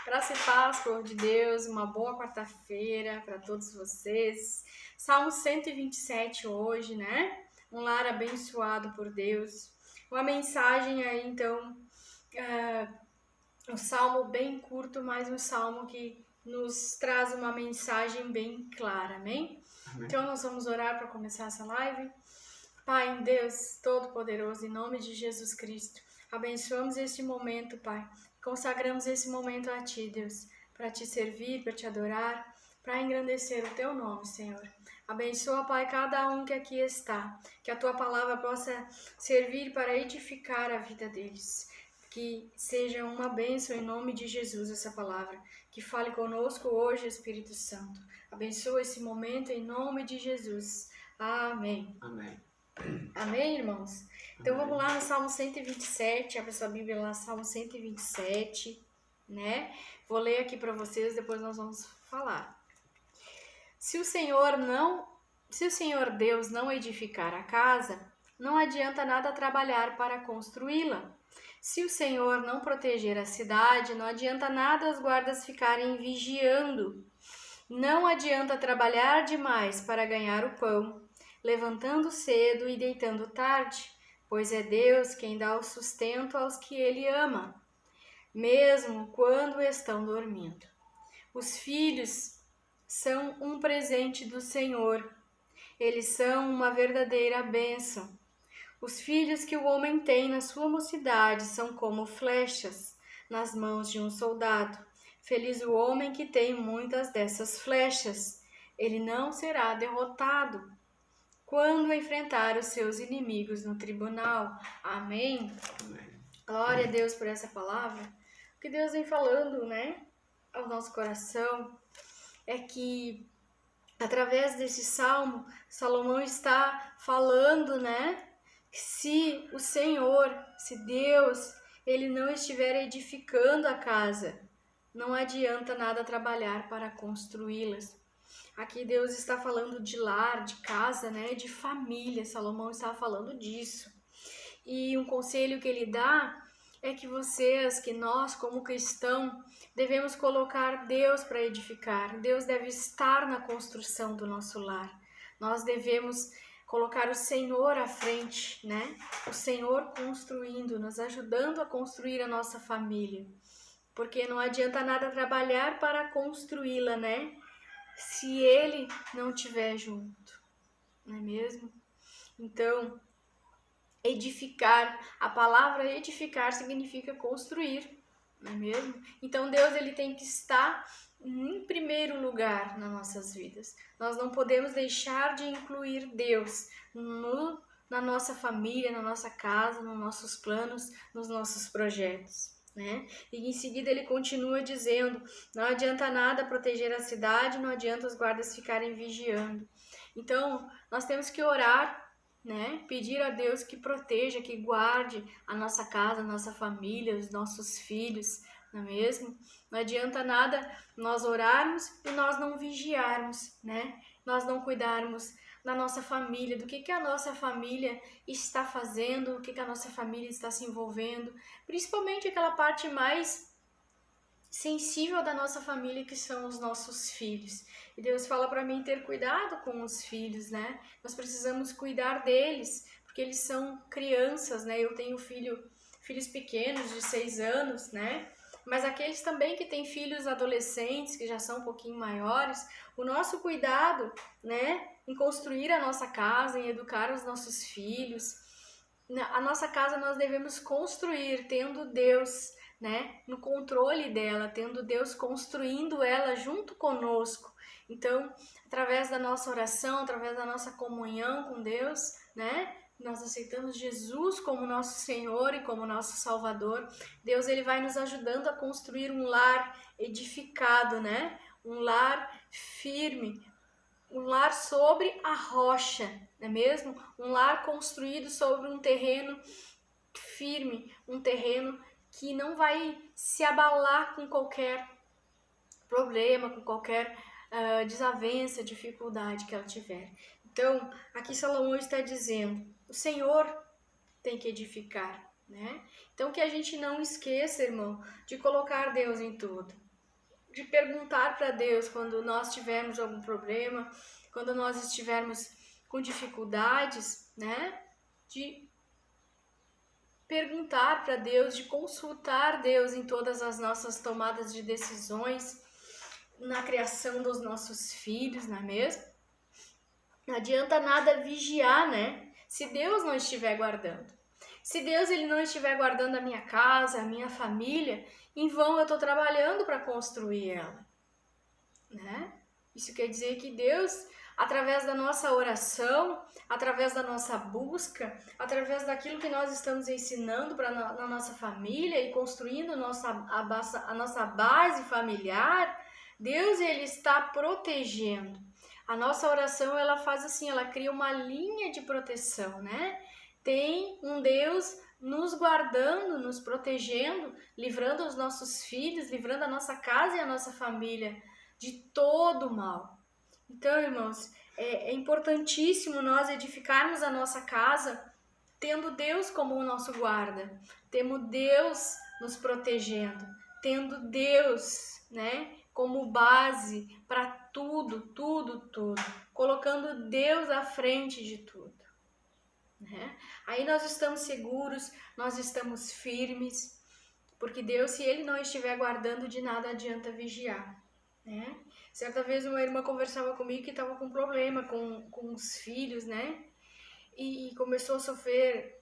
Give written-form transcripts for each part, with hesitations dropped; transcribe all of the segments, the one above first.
Graça e paz, povo de Deus, uma boa quarta-feira para todos vocês. Salmo 127 hoje, né? Um lar abençoado por Deus. Uma mensagem aí, então, um salmo bem curto, mas um salmo que nos traz uma mensagem bem clara, amém? Então, nós vamos orar para começar essa live. Pai, em Deus Todo-Poderoso, em nome de Jesus Cristo, abençoamos este momento, Pai. Consagramos esse momento a Ti, Deus, para Te servir, para Te adorar, para engrandecer o Teu nome, Senhor. Abençoa, Pai, cada um que aqui está, que a Tua palavra possa servir para edificar a vida deles. Que seja uma bênção em nome de Jesus essa palavra. Que fale conosco hoje, Espírito Santo. Abençoa esse momento em nome de Jesus. Amém. Amém. Amém, irmãos? Então Amém. vamos lá no Salmo 127, abre sua Bíblia lá, Salmo 127, né? Vou ler aqui para vocês, depois nós vamos falar. Se o Senhor Deus não edificar a casa, não adianta nada trabalhar para construí-la. Se o Senhor não proteger a cidade, não adianta nada os guardas ficarem vigiando. Não adianta trabalhar demais para ganhar o pão, levantando cedo e deitando tarde, pois é Deus quem dá o sustento aos que Ele ama, mesmo quando estão dormindo. Os filhos são um presente do Senhor. Eles são uma verdadeira bênção. Os filhos que o homem tem na sua mocidade são como flechas nas mãos de um soldado. Feliz o homem que tem muitas dessas flechas. Ele não será derrotado quando enfrentar os seus inimigos no tribunal. Amém? Amém. Glória a Deus por essa palavra. O que Deus vem falando, né, ao nosso coração é que através desse salmo, Salomão está falando, né, que se o Senhor, se Deus, Ele não estiver edificando a casa, não adianta nada trabalhar para construí-las. Aqui Deus está falando de lar, de casa, né, de família. Salomão está falando disso. E um conselho que ele dá é que vocês, que nós como cristãos, devemos colocar Deus para edificar. Deus deve estar na construção do nosso lar. Nós devemos colocar o Senhor à frente, né? O Senhor construindo, nos ajudando a construir a nossa família. Porque não adianta nada trabalhar para construí-la, né? Se Ele não estiver junto, não é mesmo? Então, edificar, a palavra edificar significa construir, não é mesmo? Então Deus ele tem que estar em primeiro lugar nas nossas vidas. Nós não podemos deixar de incluir Deus na nossa família, na nossa casa, nos nossos planos, nos nossos projetos, né? E em seguida ele continua dizendo, não adianta nada proteger a cidade, não adianta os guardas ficarem vigiando. Então nós temos que orar, né? Pedir a Deus que proteja, que guarde a nossa casa, a nossa família, os nossos filhos, não é mesmo? Não adianta nada nós orarmos e nós não vigiarmos, né? Nós não cuidarmos da nossa família, do que a nossa família está fazendo, o que a nossa família está se envolvendo, principalmente aquela parte mais sensível da nossa família, que são os nossos filhos. E Deus fala para mim ter cuidado com os filhos, né? Nós precisamos cuidar deles, porque eles são crianças, né? Eu tenho filhos pequenos de 6 anos, né? Mas aqueles também que têm filhos adolescentes, que já são um pouquinho maiores, o nosso cuidado, né, em construir a nossa casa, em educar os nossos filhos, a nossa casa nós devemos construir tendo Deus, né, no controle dela, tendo Deus construindo ela junto conosco. Então, através da nossa oração, através da nossa comunhão com Deus, né, nós aceitamos Jesus como nosso Senhor e como nosso Salvador. Deus ele vai nos ajudando a construir um lar edificado, né, um lar firme, um lar sobre a rocha, não é mesmo? Um lar construído sobre um terreno firme, um terreno que não vai se abalar com qualquer problema, com qualquer desavença, dificuldade que ela tiver. Então, aqui Salomão está dizendo, o Senhor tem que edificar, né? Então, que a gente não esqueça, irmão, de colocar Deus em tudo. de perguntar para Deus quando nós tivermos algum problema, quando nós estivermos com dificuldades, né? De perguntar para Deus, de consultar Deus em todas as nossas tomadas de decisões, na criação dos nossos filhos, não é mesmo? Não adianta nada vigiar, né? Se Deus não estiver guardando. Se Deus ele não estiver guardando a minha casa, a minha família, em vão eu estou trabalhando para construir ela, né? Isso quer dizer que Deus, através da nossa oração, através da nossa busca, através daquilo que nós estamos ensinando na nossa família e construindo a nossa base familiar, Deus ele está protegendo. A nossa oração ela faz assim, ela cria uma linha de proteção, né? Tem um Deus nos guardando, nos protegendo, livrando os nossos filhos, livrando a nossa casa e a nossa família de todo o mal. Então, irmãos, é importantíssimo nós edificarmos a nossa casa tendo Deus como o nosso guarda, tendo Deus nos protegendo, tendo Deus, né, como base para tudo, colocando Deus à frente de tudo. Né? Aí nós estamos seguros, nós estamos firmes, porque Deus, se Ele não estiver guardando, de nada adianta vigiar. Né? Certa vez uma irmã conversava comigo que estava com problema com os filhos, né? E começou a sofrer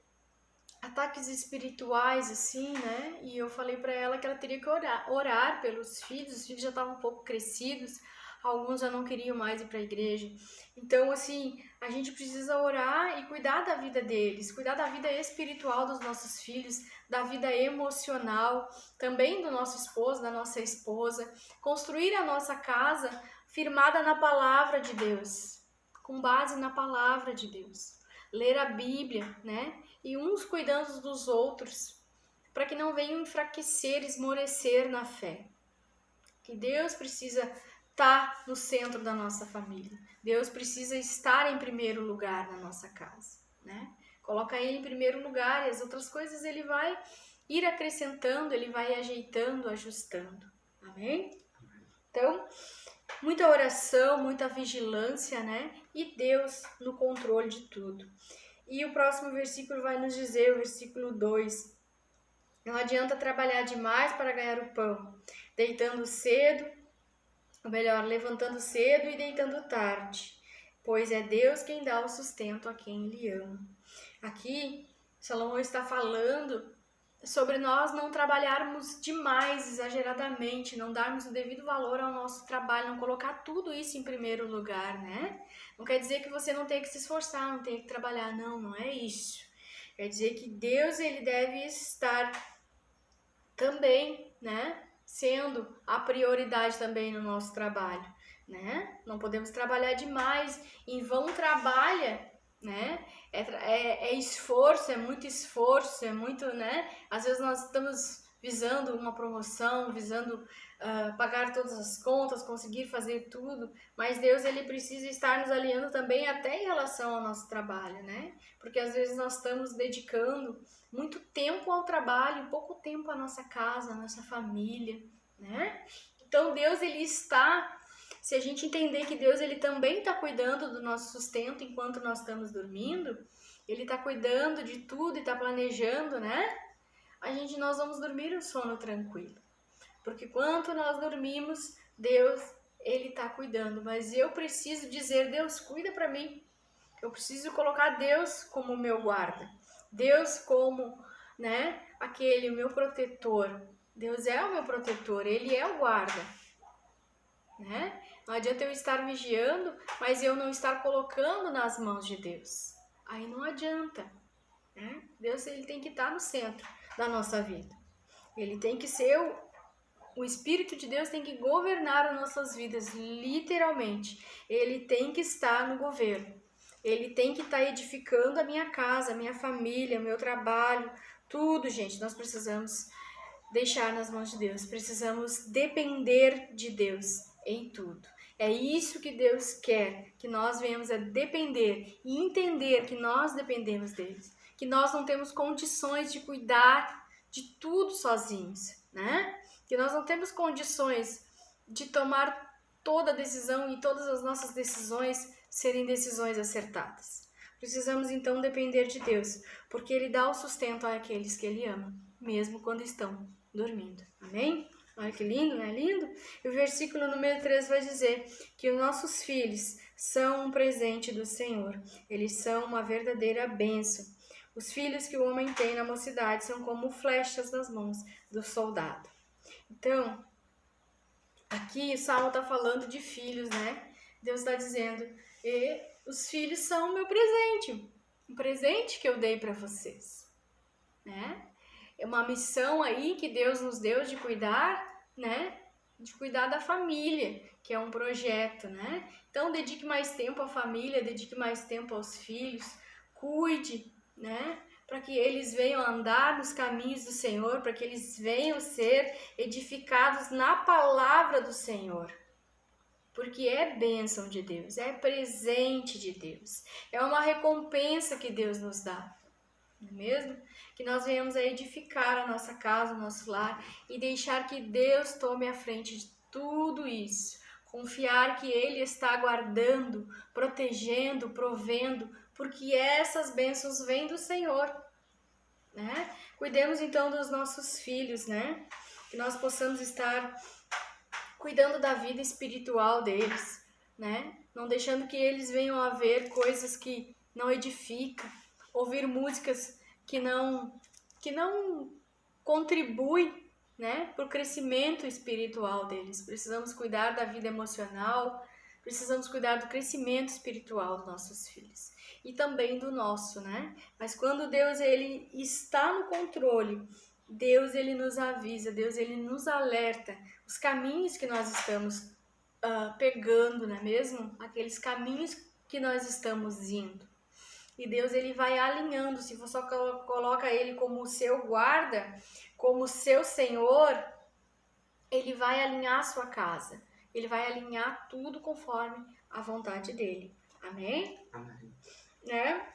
ataques espirituais, assim, né? E eu falei para ela que ela teria que orar pelos filhos. Os filhos já estavam um pouco crescidos, alguns já não queriam mais ir para a igreja. Então, assim, a gente precisa orar e cuidar da vida deles, cuidar da vida espiritual dos nossos filhos, da vida emocional, também do nosso esposo, da nossa esposa, construir a nossa casa firmada na palavra de Deus, com base na palavra de Deus. Ler a Bíblia, né? E uns cuidando dos outros, para que não venham enfraquecer, esmorecer na fé. Que Deus precisa estar no centro da nossa família. Deus precisa estar em primeiro lugar na nossa casa, né? Coloca Ele em primeiro lugar e as outras coisas Ele vai ir acrescentando, Ele vai ajeitando, ajustando. Amém? Então, muita oração, muita vigilância, né? E Deus no controle de tudo. E o próximo versículo vai nos dizer, o versículo 2, não adianta trabalhar demais para ganhar o pão, deitando cedo, ou melhor, levantando cedo e deitando tarde, pois é Deus quem dá o sustento a quem Ele ama. Aqui, Salomão está falando sobre nós não trabalharmos demais, exageradamente, não darmos o devido valor ao nosso trabalho, não colocar tudo isso em primeiro lugar, né? Não quer dizer que você não tenha que se esforçar, não tenha que trabalhar, não é isso. Quer dizer que Deus, ele deve estar também, né, sendo a prioridade também no nosso trabalho, né? Não podemos trabalhar demais, em vão trabalha, né? É esforço, é muito, né? Às vezes nós estamos visando uma promoção, visando pagar todas as contas, conseguir fazer tudo, mas Deus, ele precisa estar nos alinhando também até em relação ao nosso trabalho, né? Porque às vezes nós estamos dedicando muito tempo ao trabalho, pouco tempo à nossa casa, à nossa família, né? Então Deus, ele está... Se a gente entender que Deus, ele também está cuidando do nosso sustento enquanto nós estamos dormindo, ele está cuidando de tudo e está planejando, né? Nós vamos dormir um sono tranquilo. Porque quando nós dormimos, Deus, ele está cuidando. Mas eu preciso dizer, Deus, cuida para mim. Eu preciso colocar Deus como meu guarda. Deus como, né, o meu protetor. Deus é o meu protetor, ele é o guarda. Né? Não adianta eu estar vigiando, mas eu não estar colocando nas mãos de Deus. Aí não adianta. Né? Deus, ele tem que estar no centro da nossa vida. Ele tem que ser o Espírito de Deus tem que governar as nossas vidas, literalmente. Ele tem que estar no governo. Ele tem que estar edificando a minha casa, a minha família, o meu trabalho, tudo, gente. Nós precisamos deixar nas mãos de Deus. Precisamos depender de Deus em tudo. É isso que Deus quer, que nós venhamos a depender e entender que nós dependemos dele, que nós não temos condições de cuidar de tudo sozinhos, né? Que nós não temos condições de tomar toda a decisão e todas as nossas decisões serem decisões acertadas. Precisamos então depender de Deus, porque Ele dá o sustento àqueles que Ele ama, mesmo quando estão dormindo. Amém? Olha que lindo, não é lindo? E o versículo número 3 vai dizer que os nossos filhos são um presente do Senhor. Eles são uma verdadeira bênção. Os filhos que o homem tem na mocidade são como flechas nas mãos do soldado. Então, aqui o Salmo está falando de filhos, né? Deus está dizendo, os filhos são o meu presente, um presente que eu dei para vocês, né? É uma missão aí que Deus nos deu de cuidar, né? De cuidar da família, que é um projeto, né? Então, dedique mais tempo à família, dedique mais tempo aos filhos, cuide, né? Para que eles venham andar nos caminhos do Senhor, para que eles venham ser edificados na palavra do Senhor. Porque é bênção de Deus, é presente de Deus, é uma recompensa que Deus nos dá, não é mesmo? Que nós venhamos a edificar a nossa casa, o nosso lar e deixar que Deus tome a frente de tudo isso. Confiar que Ele está guardando, protegendo, provendo, porque essas bênçãos vêm do Senhor, né? Cuidemos então dos nossos filhos, né? Que nós possamos estar cuidando da vida espiritual deles, né? Não deixando que eles venham a ver coisas que não edificam, ouvir músicas que não contribuem, né, para o crescimento espiritual deles. Precisamos cuidar da vida emocional, precisamos cuidar do crescimento espiritual dos nossos filhos e também do nosso, né? Mas quando Deus ele está no controle, Deus ele nos avisa, Deus ele nos alerta os caminhos que nós estamos pegando, não é mesmo? Aqueles caminhos que nós estamos indo. E Deus ele vai alinhando, se você só coloca ele como o seu guarda, como o seu Senhor, ele vai alinhar a sua casa. Ele vai alinhar tudo conforme a vontade dele. Amém? Amém. Né?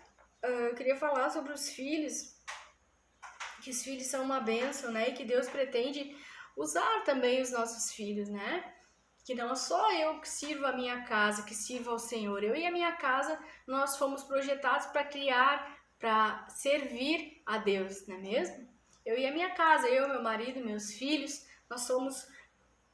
Eu queria falar sobre os filhos, que os filhos são uma bênção, né? E que Deus pretende usar também os nossos filhos, né? Que não só eu que sirvo a minha casa, que sirvo ao Senhor. Eu e a minha casa, nós fomos projetados para criar, para servir a Deus, não é mesmo? Eu e a minha casa, eu, meu marido, meus filhos, nós somos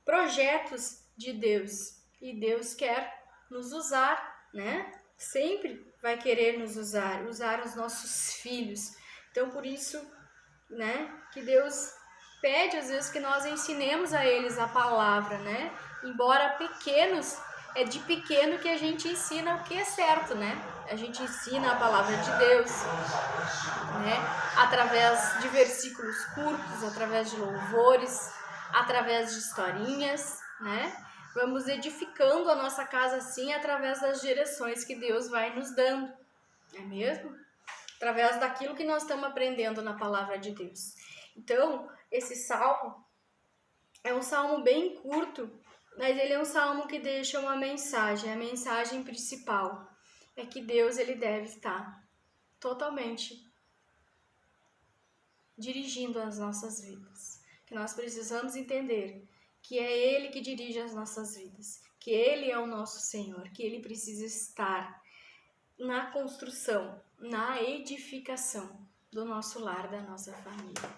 projetos de Deus. E Deus quer nos usar, né? Sempre vai querer nos usar os nossos filhos. Então, por isso, né, que Deus pede às vezes que nós ensinemos a eles a palavra, né? Embora pequenos, é de pequeno que a gente ensina o que é certo, né? A gente ensina a palavra de Deus, né? Através de versículos curtos, através de louvores, através de historinhas, né? Vamos edificando a nossa casa assim através das direções que Deus vai nos dando, não é mesmo? Através daquilo que nós estamos aprendendo na palavra de Deus. Então, esse salmo é um salmo bem curto, mas ele é um salmo que deixa uma mensagem. A mensagem principal é que Deus ele deve estar totalmente dirigindo as nossas vidas. Que nós precisamos entender que é Ele que dirige as nossas vidas, que Ele é o nosso Senhor, que Ele precisa estar na construção, na edificação do nosso lar, da nossa família.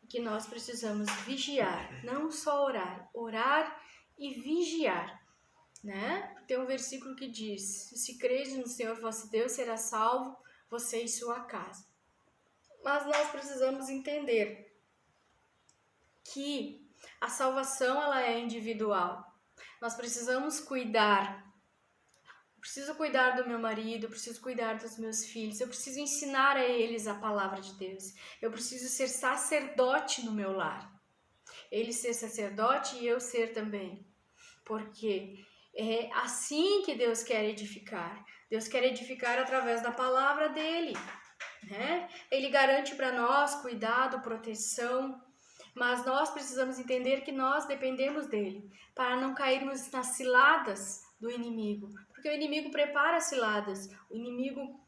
Que nós precisamos vigiar, não só orar e vigiar, né? Tem um versículo que diz: se crede no Senhor vosso Deus, será salvo você e sua casa. Mas nós precisamos entender que a salvação ela é individual. Nós precisamos cuidar. Eu preciso cuidar do meu marido, eu preciso cuidar dos meus filhos, eu preciso ensinar a eles a palavra de Deus. Eu preciso ser sacerdote no meu lar. Ele ser sacerdote e eu ser também. Porque é assim que Deus quer edificar. Deus quer edificar através da palavra dele, né? Ele garante para nós cuidado, proteção, mas nós precisamos entender que nós dependemos dele para não cairmos nas ciladas do inimigo, porque o inimigo prepara ciladas, o inimigo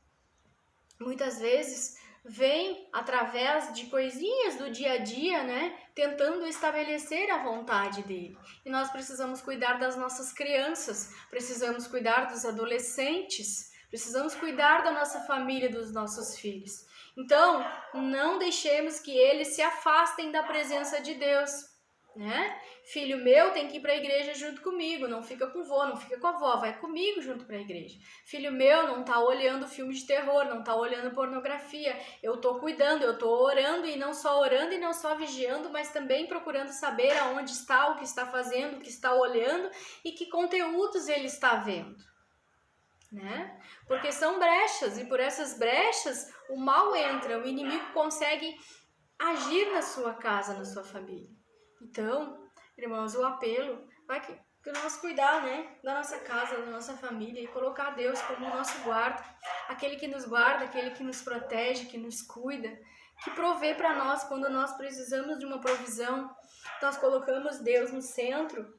muitas vezes vem através de coisinhas do dia a dia, né? Tentando estabelecer a vontade dele. E nós precisamos cuidar das nossas crianças, precisamos cuidar dos adolescentes, precisamos cuidar da nossa família, dos nossos filhos. Então, não deixemos que eles se afastem da presença de Deus, né? Filho meu tem que ir para a igreja junto comigo, não fica com o vô, não fica com a avó, vai comigo junto para a igreja. Filho meu não tá olhando filme de terror, não tá olhando pornografia. Eu tô cuidando, eu tô orando e não só vigiando, mas também procurando saber aonde está, o que está fazendo, o que está olhando e que conteúdos ele está vendo, né? Porque são brechas e por essas brechas o mal entra, o inimigo consegue agir na sua casa, na sua família. Então, irmãos, o apelo vai que nós cuidar, né, da nossa casa, da nossa família e colocar Deus como o nosso guarda, aquele que nos guarda, aquele que nos protege, que nos cuida, que provê para nós quando nós precisamos de uma provisão. Nós colocamos Deus no centro,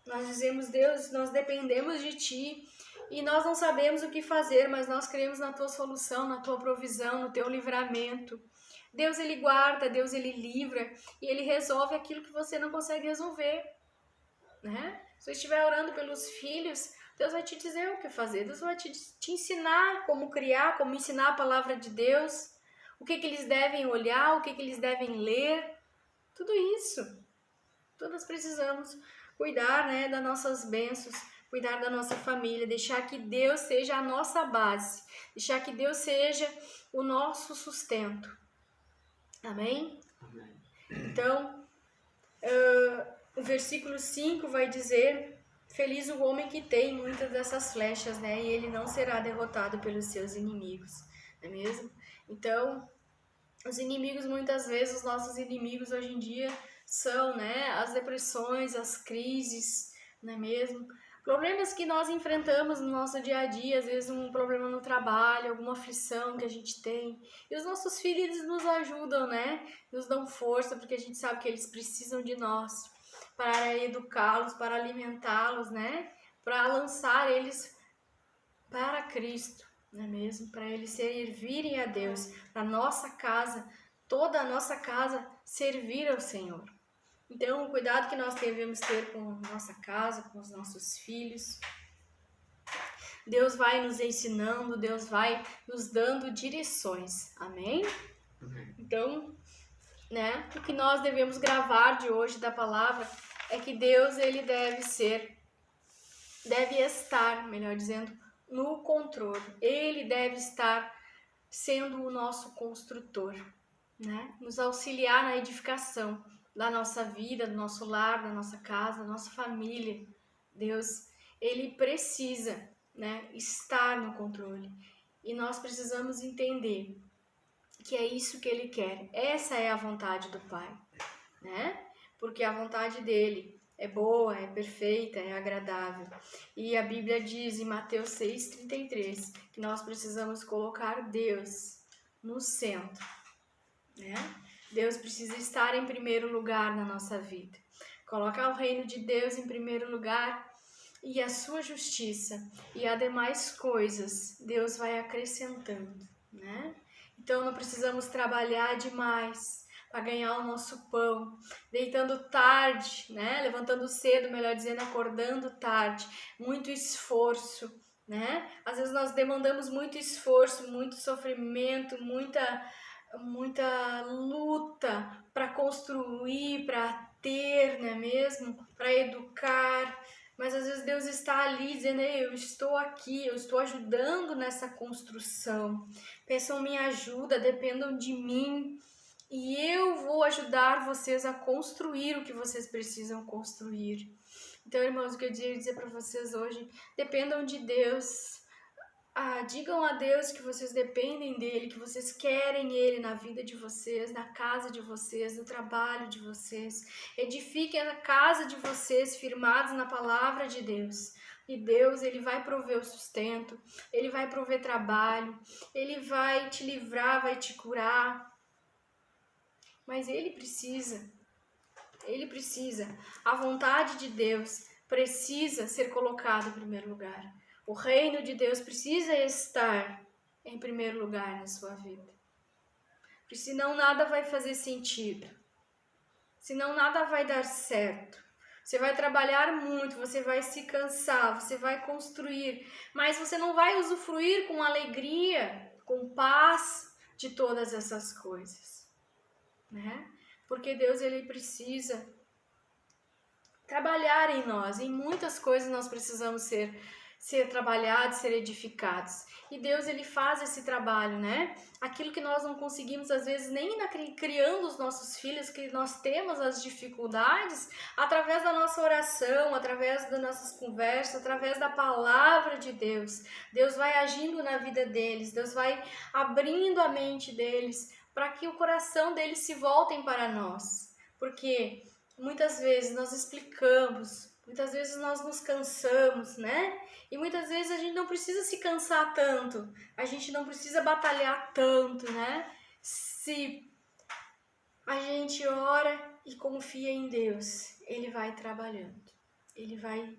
nós dizemos, Deus, nós dependemos de Ti e nós não sabemos o que fazer, mas nós cremos na Tua solução, na Tua provisão, no Teu livramento. Deus, Ele guarda, Deus, Ele livra e Ele resolve aquilo que você não consegue resolver, né? Se você estiver orando pelos filhos, Deus vai te dizer o que fazer, Deus vai te ensinar como criar, como ensinar a palavra de Deus, o que eles devem olhar, o que eles devem ler, tudo isso. Então nós precisamos cuidar, né, das nossas bênçãos, cuidar da nossa família, deixar que Deus seja a nossa base, deixar que Deus seja o nosso sustento. Amém? Amém. Então, o versículo 5 vai dizer: feliz o homem que tem muitas dessas flechas, né? E ele não será derrotado pelos seus inimigos, não é mesmo? Então, os inimigos, muitas vezes, os nossos inimigos hoje em dia são, né, as depressões, as crises, não é mesmo? Problemas que nós enfrentamos no nosso dia a dia, às vezes um problema no trabalho, alguma aflição que a gente tem. E os nossos filhos nos ajudam, né? Nos dão força, porque a gente sabe que eles precisam de nós para educá-los, para alimentá-los, né? Para lançar eles para Cristo, não é mesmo? Para eles servirem a Deus, para nossa casa, toda a nossa casa servir ao Senhor. Então, o cuidado que nós devemos ter com a nossa casa, com os nossos filhos. Deus vai nos ensinando, Deus vai nos dando direções. Amém? Amém. Então, né, o que nós devemos gravar de hoje da palavra é que Deus, ele deve estar, melhor dizendo, no controle. Ele deve estar sendo o nosso construtor, né? Nos auxiliar na edificação da nossa vida, do nosso lar, da nossa casa, da nossa família. Deus, ele precisa, né, estar no controle. E nós precisamos entender que é isso que ele quer. Essa é a vontade do Pai, né? Porque a vontade dele é boa, é perfeita, é agradável. E a Bíblia diz em Mateus 6,33 que nós precisamos colocar Deus no centro, né? Deus precisa estar em primeiro lugar na nossa vida. Colocar o reino de Deus em primeiro lugar e a sua justiça e as demais coisas Deus vai acrescentando, né? Então não precisamos trabalhar demais para ganhar o nosso pão, deitando tarde, né? Levantando cedo, melhor dizendo, acordando tarde, muito esforço, né? Às vezes nós demandamos muito esforço, muito sofrimento, muita luta para construir, para ter, não é mesmo? Para educar. Mas às vezes Deus está ali dizendo: ei, eu estou aqui, eu estou ajudando nessa construção. Peçam minha ajuda, dependam de mim. E eu vou ajudar vocês a construir o que vocês precisam construir. Então, irmãos, o que eu queria dizer para vocês hoje: dependam de Deus. Digam a Deus que vocês dependem dele, que vocês querem ele na vida de vocês, na casa de vocês, no trabalho de vocês. Edifiquem a casa de vocês firmados na palavra de Deus. E Deus, ele vai prover o sustento, ele vai prover trabalho, ele vai te livrar, vai te curar. Mas ele precisa. A vontade de Deus precisa ser colocada em primeiro lugar. O reino de Deus precisa estar em primeiro lugar na sua vida. porque senão nada vai fazer sentido, senão nada vai dar certo. Você vai trabalhar muito, você vai se cansar, você vai construir, mas você não vai usufruir com alegria, com paz de todas essas coisas, né? Porque Deus, ele precisa trabalhar em nós, em muitas coisas nós precisamos ser trabalhados, ser edificados. E Deus, ele faz esse trabalho, né? Aquilo que nós não conseguimos, às vezes, nem criando os nossos filhos, que nós temos as dificuldades, através da nossa oração, através das nossas conversas, através da palavra de Deus. Deus vai agindo na vida deles, Deus vai abrindo a mente deles, para que o coração deles se voltem para nós. Porque muitas vezes nós explicamos, muitas vezes nós nos cansamos, né? E muitas vezes a gente não precisa se cansar tanto, a gente não precisa batalhar tanto, né? Se a gente ora e confia em Deus, Ele vai trabalhando, Ele vai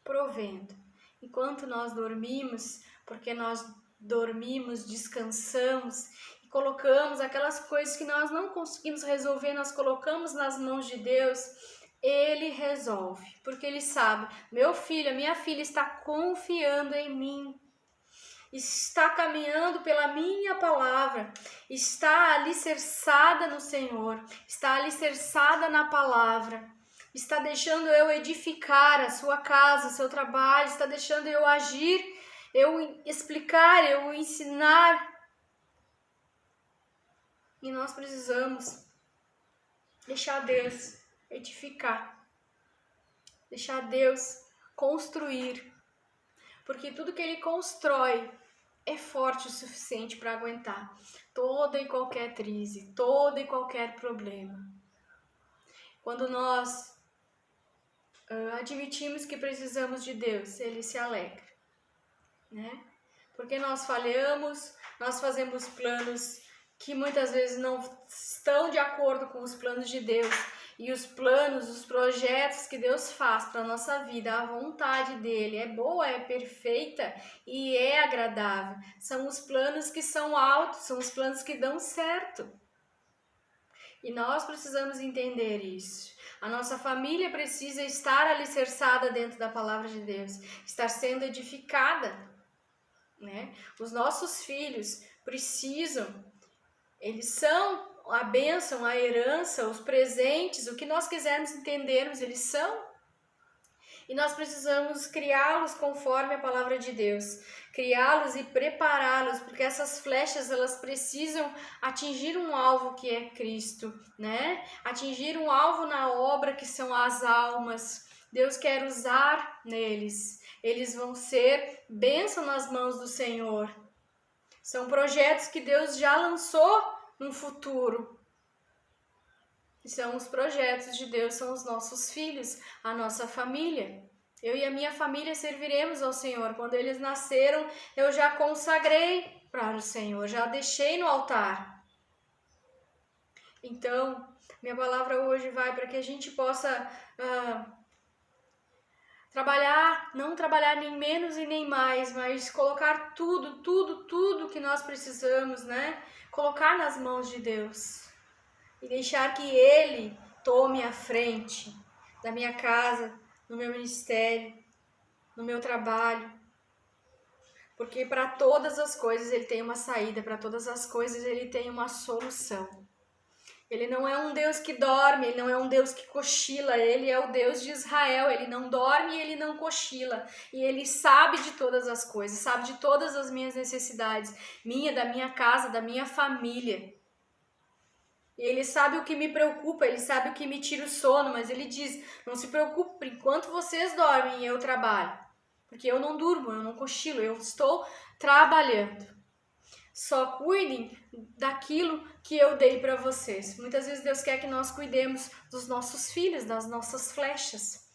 provendo. Enquanto nós dormimos, porque nós dormimos, descansamos, e colocamos aquelas coisas que nós não conseguimos resolver, nós colocamos nas mãos de Deus, Ele resolve, porque Ele sabe, meu filho, a minha filha está confiando em mim, está caminhando pela minha palavra, está alicerçada no Senhor, está alicerçada na palavra, está deixando eu edificar a sua casa, o seu trabalho, está deixando eu agir, eu explicar, eu ensinar. E nós precisamos deixar Deus edificar, deixar Deus construir, porque tudo que Ele constrói é forte o suficiente para aguentar toda e qualquer crise, todo e qualquer problema. Quando nós admitimos que precisamos de Deus, Ele se alegra, né? Porque nós falhamos, nós fazemos planos que muitas vezes não estão de acordo com os planos de Deus. E os planos, os projetos que Deus faz para a nossa vida, a vontade dEle é boa, é perfeita e é agradável. São os planos que são altos, são os planos que dão certo. E nós precisamos entender isso. A nossa família precisa estar alicerçada dentro da palavra de Deus, estar sendo edificada, né? Os nossos filhos precisam, eles são a bênção, a herança, os presentes, o que nós quisermos entendermos, eles são. E nós precisamos criá-los conforme a palavra de Deus, criá-los e prepará-los, porque essas flechas, elas precisam atingir um alvo que é Cristo, né? Atingir um alvo na obra que são as almas. Deus quer usar neles. Eles vão ser bênção nas mãos do Senhor. São projetos que Deus já lançou no futuro. E são os projetos de Deus, são os nossos filhos, a nossa família. Eu e a minha família serviremos ao Senhor. Quando eles nasceram, eu já consagrei para o Senhor, já deixei no altar. Então, minha palavra hoje vai para que a gente possa trabalhar, não trabalhar nem menos e nem mais, mas colocar tudo que nós precisamos, né? Colocar nas mãos de Deus. E deixar que Ele tome a frente da minha casa, no meu ministério, no meu trabalho. Porque para todas as coisas Ele tem uma saída, para todas as coisas Ele tem uma solução. Ele não é um Deus que dorme, Ele não é um Deus que cochila, Ele é o Deus de Israel, Ele não dorme e Ele não cochila. E Ele sabe de todas as coisas, sabe de todas as minhas necessidades, minha, da minha casa, da minha família. Ele sabe o que me preocupa, Ele sabe o que me tira o sono, mas Ele diz, não se preocupe, enquanto vocês dormem eu trabalho. Porque eu não durmo, eu não cochilo, eu estou trabalhando. Só cuidem daquilo que eu dei para vocês. Muitas vezes Deus quer que nós cuidemos dos nossos filhos, das nossas flechas.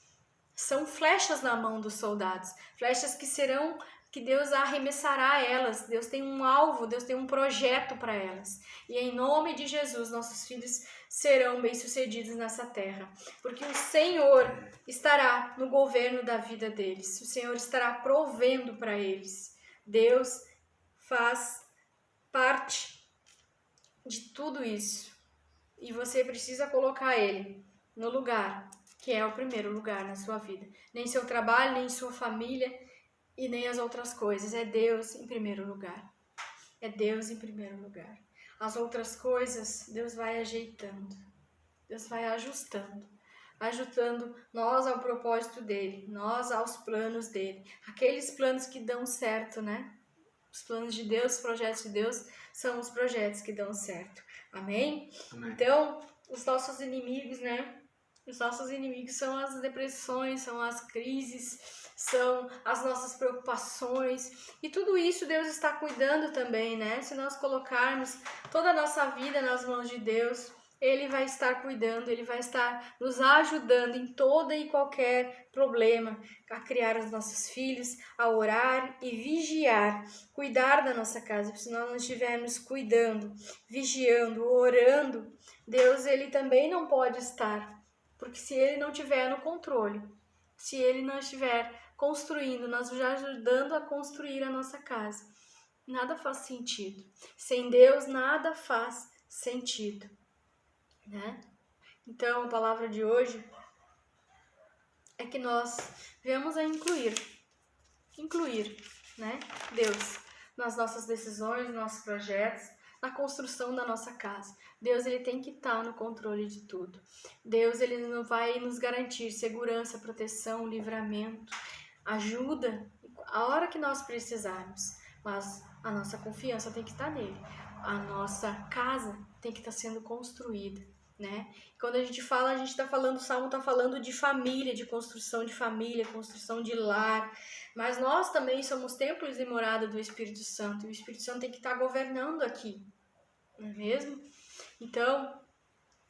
São flechas na mão dos soldados, flechas que Deus arremessará elas. Deus tem um alvo, Deus tem um projeto para elas. E em nome de Jesus, nossos filhos serão bem-sucedidos nessa terra. Porque o Senhor estará no governo da vida deles. O Senhor estará provendo para eles. Deus faz parte de tudo isso. E você precisa colocar Ele no lugar, que é o primeiro lugar na sua vida. Nem seu trabalho, nem sua família e nem as outras coisas. É Deus em primeiro lugar. É Deus em primeiro lugar. As outras coisas, Deus vai ajeitando. Deus vai ajustando nós ao propósito dele, nós aos planos dele. Aqueles planos que dão certo, né? Os planos de Deus, os projetos de Deus são os projetos que dão certo. Amém? Amém. Então, os nossos inimigos, né? Os nossos inimigos são as depressões, são as crises, são as nossas preocupações. E tudo isso Deus está cuidando também, né? Se nós colocarmos toda a nossa vida nas mãos de Deus, Ele vai estar cuidando, Ele vai estar nos ajudando em toda e qualquer problema, a criar os nossos filhos, a orar e vigiar, cuidar da nossa casa. Se nós não estivermos cuidando, vigiando, orando, Deus ele também não pode estar, porque se Ele não estiver no controle, se Ele não estiver construindo, nós já ajudando a construir a nossa casa, nada faz sentido. Sem Deus, nada faz sentido, né? Então, a palavra de hoje é que nós venhamos a incluir, né, Deus nas nossas decisões, nos nossos projetos, na construção da nossa casa. Deus ele tem que estar no controle de tudo. Deus ele não vai nos garantir segurança, proteção, livramento, ajuda a hora que nós precisarmos, mas a nossa confiança tem que estar nele. A nossa casa tem que estar sendo construída, né? Quando a gente fala, a gente está falando, o Salmo está falando de família, de construção de família, construção de lar, mas nós também somos templos e morada do Espírito Santo, e o Espírito Santo tem que estar governando aqui, não é mesmo? Então,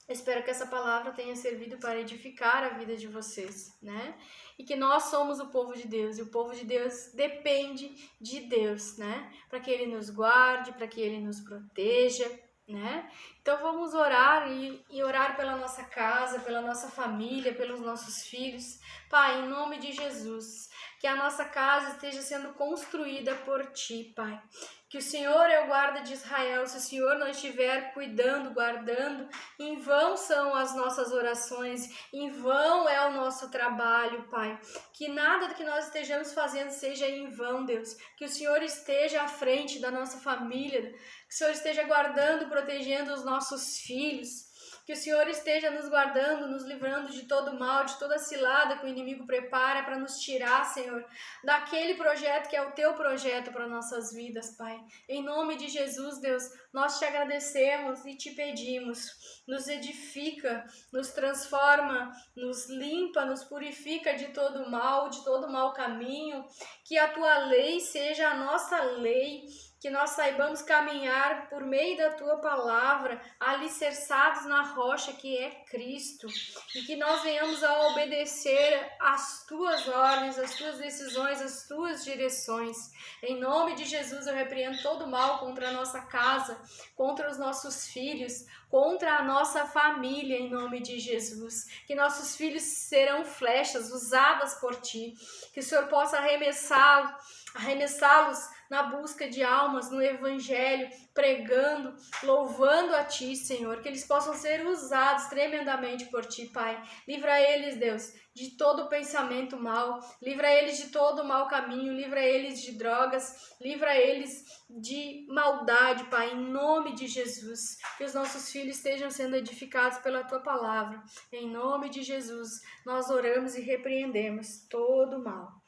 espero que essa palavra tenha servido para edificar a vida de vocês, né? E que nós somos o povo de Deus, e o povo de Deus depende de Deus, né? Para que Ele nos guarde, para que Ele nos proteja, né? Então vamos orar e orar pela nossa casa, pela nossa família, pelos nossos filhos. Pai, em nome de Jesus, que a nossa casa esteja sendo construída por Ti, Pai. Que o Senhor é o guarda de Israel. Se o Senhor não estiver cuidando, guardando, em vão são as nossas orações, em vão é o nosso trabalho, Pai. Que nada do que nós estejamos fazendo seja em vão, Deus. Que o Senhor esteja à frente da nossa família, que o Senhor esteja guardando, protegendo os nossos filhos. Que o Senhor esteja nos guardando, nos livrando de todo mal, de toda cilada que o inimigo prepara para nos tirar, Senhor, daquele projeto que é o Teu projeto para nossas vidas, Pai. Em nome de Jesus, Deus, nós Te agradecemos e Te pedimos. Nos edifica, nos transforma, nos limpa, nos purifica de todo mal, de todo mau caminho. Que a Tua lei seja a nossa lei. Que nós saibamos caminhar por meio da Tua palavra, alicerçados na rocha que é Cristo, e que nós venhamos a obedecer às Tuas ordens, às Tuas decisões, às Tuas direções. Em nome de Jesus eu repreendo todo mal contra a nossa casa, contra os nossos filhos, contra a nossa família, em nome de Jesus. Que nossos filhos serão flechas usadas por Ti, que o Senhor possa arremessá-los na busca de almas, no Evangelho, pregando, louvando a Ti, Senhor, que eles possam ser usados tremendamente por Ti, Pai. Livra eles, Deus, de todo pensamento mal, livra eles de todo mau caminho, livra eles de drogas, livra eles de maldade, Pai, em nome de Jesus. Que os nossos filhos estejam sendo edificados pela Tua palavra. Em nome de Jesus, nós oramos e repreendemos todo mal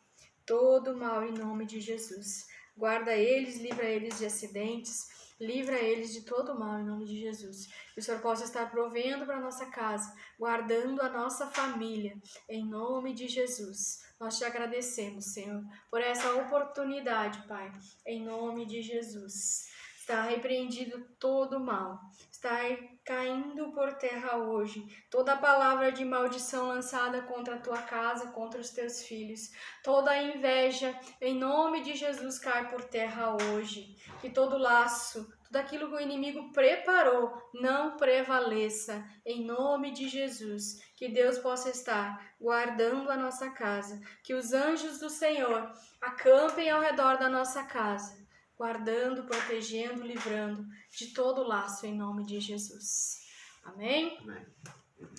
em nome de Jesus. Guarda eles, livra eles de acidentes, livra eles de todo mal em nome de Jesus. Que o Senhor possa estar provendo para a nossa casa, guardando a nossa família, em nome de Jesus. Nós Te agradecemos, Senhor, por essa oportunidade, Pai, em nome de Jesus. Está repreendido todo mal, está caindo por terra hoje toda palavra de maldição lançada contra a tua casa, contra os teus filhos, toda a inveja, em nome de Jesus, cai por terra hoje. Que todo laço, tudo aquilo que o inimigo preparou, não prevaleça, em nome de Jesus. Que Deus possa estar guardando a nossa casa, que os anjos do Senhor acampem ao redor da nossa casa, guardando, protegendo, livrando de todo laço em nome de Jesus. Amém? Amém.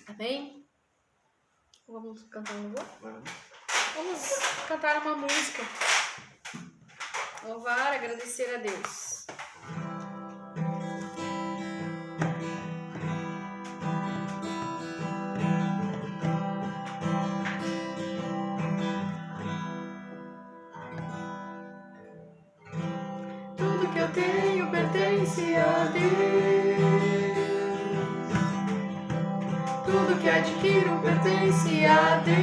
Amém? Vamos cantar um louvor? Vamos. Vamos cantar uma música. Louvar, agradecer a Deus. Tudo que eu tenho pertence a Deus. Tudo que adquiro pertence a Deus.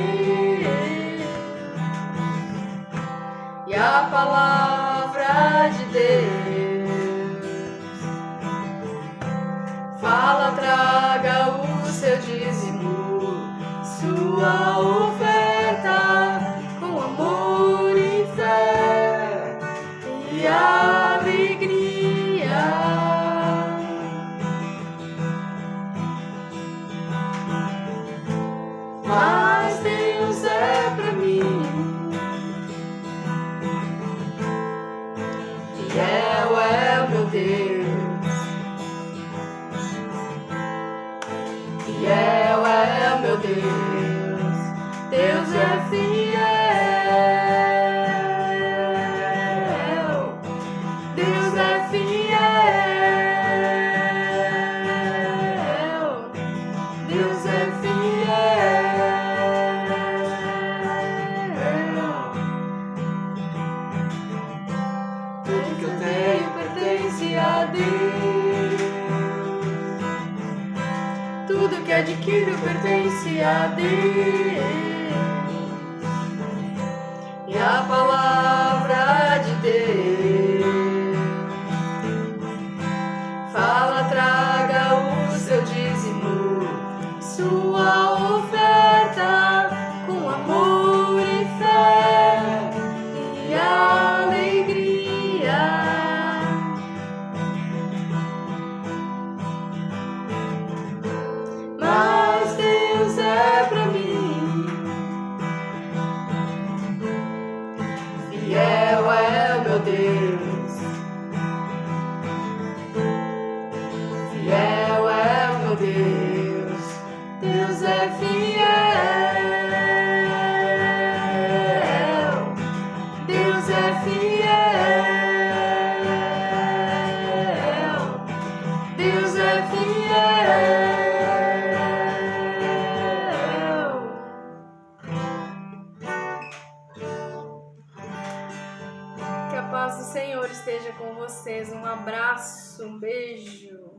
E a palavra de Deus fala, traga o seu dízimo, sua oferta, com amor e fé e alegria. Mas Deus é pra mim fiel, é o meu Deus. Fiel é o meu Deus. Deus é fiel. Deus é fiel. Deus é fiel. Tudo que eu tenho pertence a Deus. Tudo que adquiro pertence a Deus. E a palavra de Deus fala, traga o seu dízimo, sua oferta, com amor e fé e alegria. Mas Deus é pra mim fiel, é o meu Deus. Fiel é o meu Deus. Deus é fiel. Deus é fiel. Deus é fiel. Que a paz do Senhor esteja com vocês. Um abraço, um beijo.